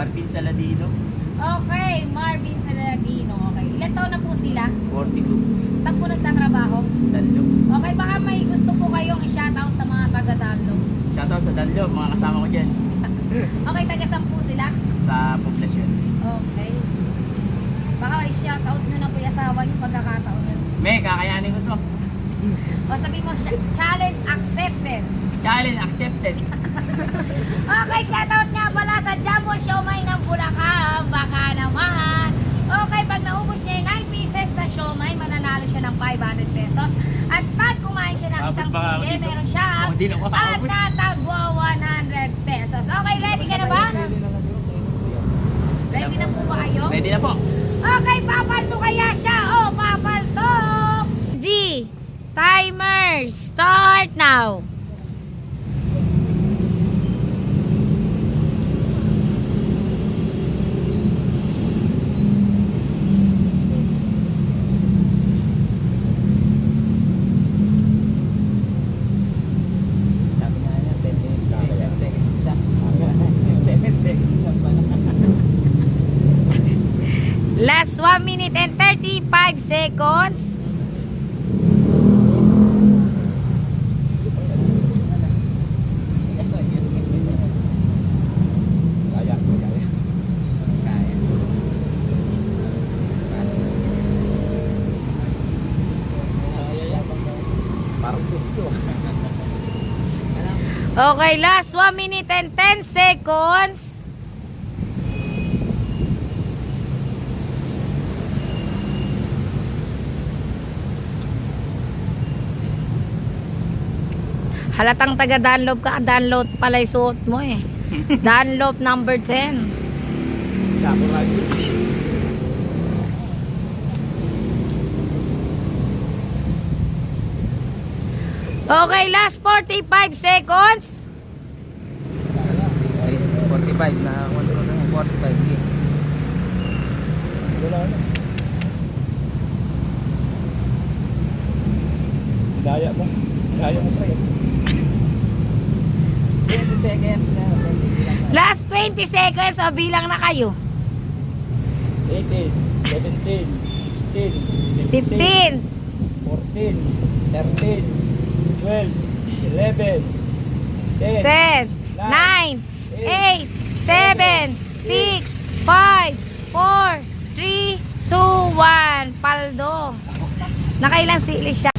Marvin Saladino, Okay, Marvin Saladino. Okay, ilan taon na po sila? 42, Saan po nagtatrabaho? Danlo. Okay, baka may gusto po kayong i-shoutout sa mga taga-Danlo. Shoutout sa Danlo, mga kasama ko dyan Okay, taga-saan po sila? sa poblasyon. Okay. Baka i-shoutout nyo na po yung asawa nyo pagkakataon nyo. Me, kakayanin ko to. O sabi mo, challenge accepted. Challenge accepted. Okay, shoutout nga pala sa Jumbo Siomay ng Bulacan. Baka naman. Okay, pag naubos niya yung 9 pieces sa siomay, mananalo siya ng 500 pesos. At pag kumain siya ng isang Abot ba ako sili, dito? meron siya Oh, hindi na ako at aabot. natagwa 100 pesos. Okay, ready ka na ba? Ready na po ba kayo? Ready na po. Okay, papalto kaya siya. Oh, papalto. G, timer, start now. Sabi nga niya, 10 minutes, 10 seconds lang. 7 seconds lang pala. Last 1 minute and 35 seconds. Kaya, kaya. Kaya. Parang sukso. Okay, last 1 minute and 10 seconds. Halatang taga-download ka, download pala yung suot mo eh. Download number 10. Sabo lagi. Okay, last 45 seconds. 45 na, 45 gig. Wala na. Daya mo. Daya mo pa yun. 20 seconds na. Last 20 seconds, o bilang na kayo. 18, 17, 16, 15, 14, 13, 12, 11, 10, 10, 9, 8, 7, 6, 5, 4, 3, 2, 1. Paldo. Nakailang sili siya?